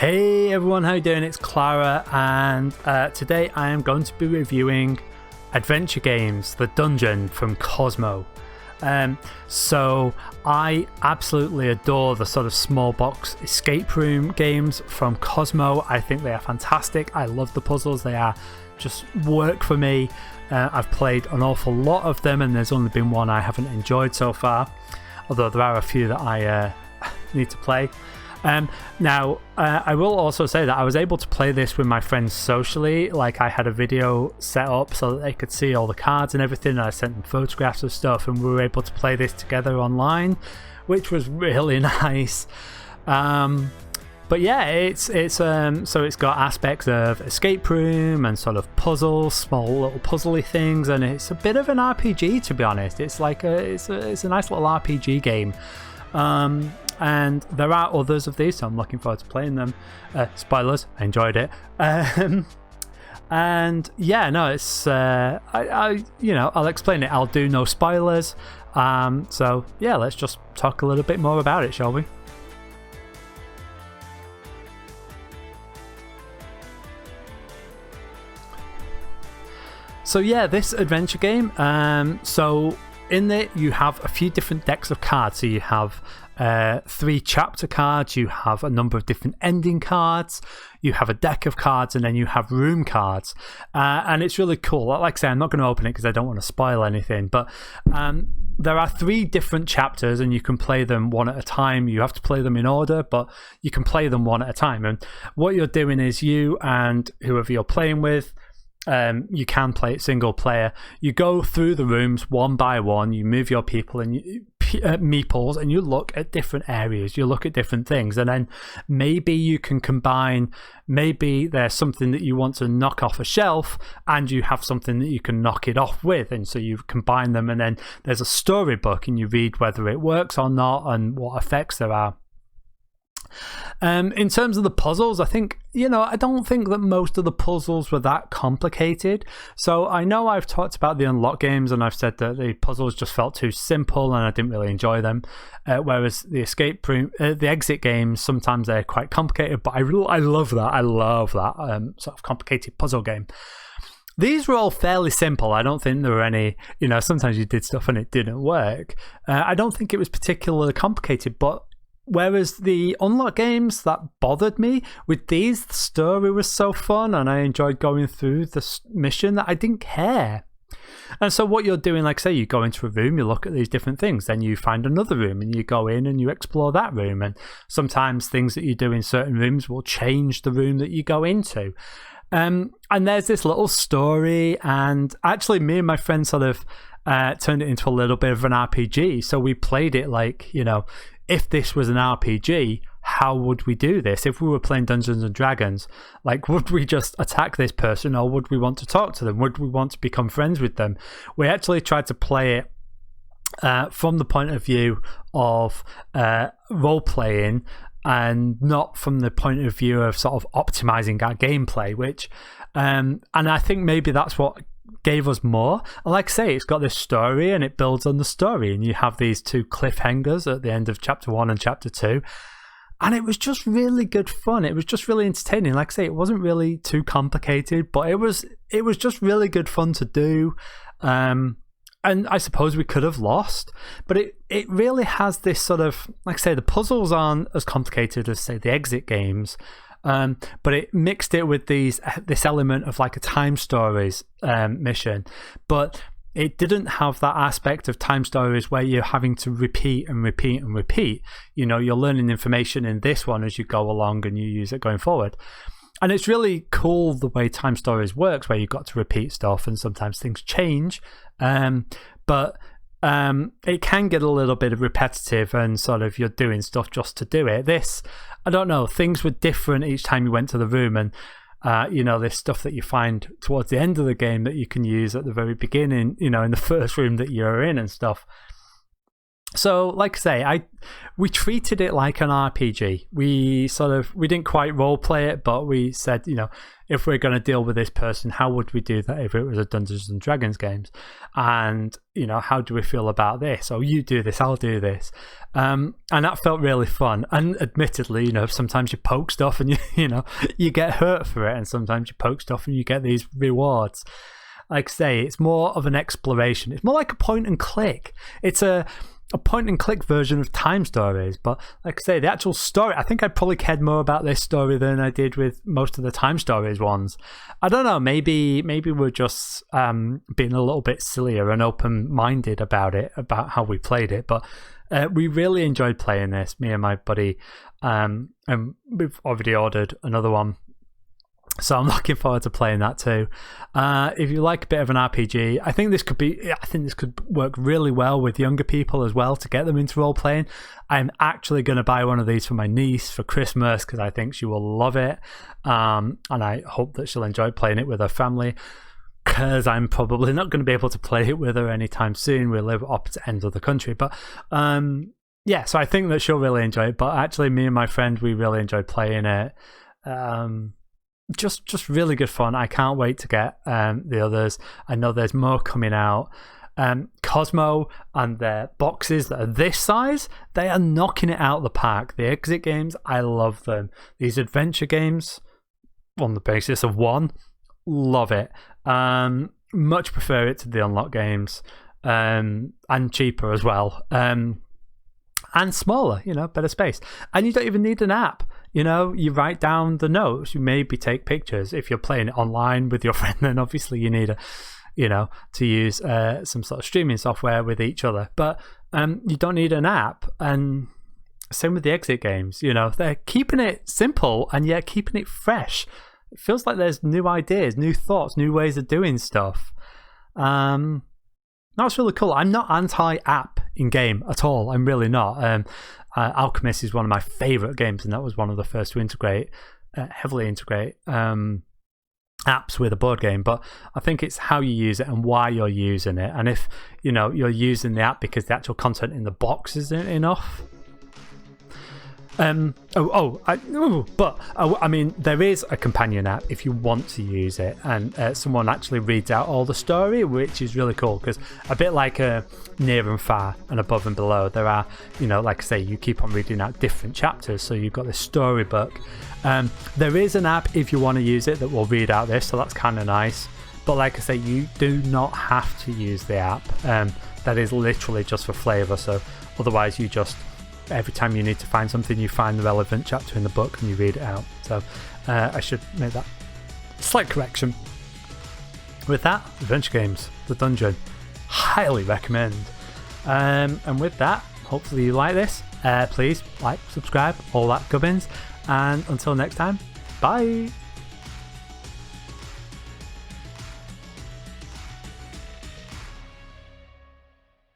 Hey everyone, how you doing? It's Clara, and today I am going to be reviewing Adventure Games, The Dungeon from Kosmos. So I absolutely adore the sort of small box escape room games from Kosmos. I think they are fantastic. I love the puzzles. They are just work for me. I've played an awful lot of them, and there's only been one I haven't enjoyed so far, although there are a few that I need to play. Now, I will also say that I was able to play this with my friends socially. Like, I had a video set up so that they could see all the cards and everything, and I sent them photographs of stuff, and we were able to play this together online, which was really nice. But yeah, it's so it's got aspects of escape room and sort of puzzles, small little puzzly things, and it's a bit of an RPG, to be honest. It's like it's a nice little RPG game. And there are others of these, so I'm looking forward to playing them. Spoilers, I enjoyed it. And yeah, no, it's I'll explain it. I'll do no spoilers. So yeah, let's just talk a little bit more about it, shall we? So yeah, this adventure game. So in it, you have a few different decks of cards. So you have 3 chapter cards, you have a number of different ending cards, you have a deck of cards, and then you have room cards. And it's really cool. Like I say, I'm not going to open it because I don't want to spoil anything, but there are 3 different chapters, and you can play them one at a time. You have to play them in order, but you can play them one at a time. And what you're doing is, you and whoever you're playing with, you can play it single player. You go through the rooms one by one, you move your people and meeples, and you look at different areas, you look at different things, and then maybe you can combine. Maybe there's something that you want to knock off a shelf, and you have something that you can knock it off with, and so you combine them, and then there's a storybook, and you read whether it works or not and what effects there are. In terms of the puzzles, I don't think that most of the puzzles were that complicated. So I know I've talked about the unlock games, and I've said that the puzzles just felt too simple and I didn't really enjoy them. Whereas the escape room, the exit games, sometimes they're quite complicated, but I love that. I love that sort of complicated puzzle game. These were all fairly simple. I don't think there were any, sometimes you did stuff and it didn't work. I don't think it was particularly complicated, but whereas the unlock games, that bothered me. With these, the story was so fun, and I enjoyed going through the mission that I didn't care. And so what you're doing, like say, you go into a room, you look at these different things, then you find another room, and you go in and you explore that room. And sometimes things that you do in certain rooms will change the room that you go into. And there's this little story, and actually me and my friend sort of turned it into a little bit of an RPG. So we played it like, if this was an RPG, how would we do this? If we were playing Dungeons and Dragons, like, would we just attack this person, or would we want to talk to them? Would we want to become friends with them? We actually tried to play it from the point of view of role-playing, and not from the point of view of sort of optimizing our gameplay, which and I think maybe that's what gave us more. And like I say, it's got this story and it builds on the story, and you have these 2 cliffhangers at the end of chapter 1 and chapter 2, and it was just really good fun. It was just really entertaining. Like I say, it wasn't really too complicated, but it was just really good fun to do. And I suppose we could have lost, but it really has this sort of, like I say, the puzzles aren't as complicated as, say, the exit games. But it mixed it with this element of like a time stories mission, but it didn't have that aspect of time stories where you're having to repeat and repeat and repeat. You're learning information in this one as you go along, and you use it going forward. And it's really cool the way time stories works, where you've got to repeat stuff, and sometimes things change. But it can get a little bit repetitive, and sort of you're doing stuff just to do it. This, I don't know, things were different each time you went to the room, and there's stuff that you find towards the end of the game that you can use at the very beginning, in the first room that you're in and stuff. So, like I say, we treated it like an RPG. We didn't quite role play it, but we said, if we're going to deal with this person, how would we do that if it was a Dungeons and Dragons games? And, how do we feel about this? Oh, you do this, I'll do this. And that felt really fun. And admittedly, sometimes you poke stuff and you get hurt for it. And sometimes you poke stuff and you get these rewards. Like I say, it's more of an exploration. It's more like a point and click. It's a point and click version of Time Stories, but like I say, the actual story, I think I probably cared more about this story than I did with most of the Time Stories ones. I don't know, maybe we're just being a little bit sillier and open-minded about how we played it, but we really enjoyed playing this, me and my buddy, and we've already ordered another one. So I'm looking forward to playing that too. If you like a bit of an RPG, I think this could work really well with younger people as well to get them into role playing. I'm actually going to buy one of these for my niece for Christmas because I think she will love it, and I hope that she'll enjoy playing it with her family. Because I'm probably not going to be able to play it with her anytime soon. We live opposite ends of the country, but yeah. So I think that she'll really enjoy it. But actually, me and my friend, we really enjoyed playing it. Just really good fun. I can't wait to get the others. I know there's more coming out. Cosmo and their boxes that are this size, they are knocking it out of the park. The exit games, I love them. These adventure games, on the basis of one, love it. Much prefer it to the unlock games, and cheaper as well. And smaller, better space. And you don't even need an app. You write down the notes, you maybe take pictures. If you're playing it online with your friend, then obviously you need to use some sort of streaming software with each other. But you don't need an app. And same with the exit games. They're keeping it simple and yet keeping it fresh. It feels like there's new ideas, new thoughts, new ways of doing stuff. That's really cool. I'm not anti-app in-game at all. I'm really not. Alchemist is one of my favourite games, and that was one of the first to heavily integrate apps with a board game. But I think it's how you use it and why you're using it. And if, you're using the app because the actual content in the box isn't enough, I mean, there is a companion app if you want to use it, and someone actually reads out all the story, which is really cool because a bit like a Near and Far and Above and Below, there are, like I say, you keep on reading out different chapters, so you've got this storybook. There is an app if you want to use it that will read out this, so that's kind of nice. But like I say, you do not have to use the app. That is literally just for flavour, so otherwise you just, every time you need to find something, you find the relevant chapter in the book and you read it out. So I should make that slight correction. With that, adventure games, The Dungeon, highly recommend. And with that, hopefully you like this. Please like, subscribe, all that gubbins. And until next time, bye.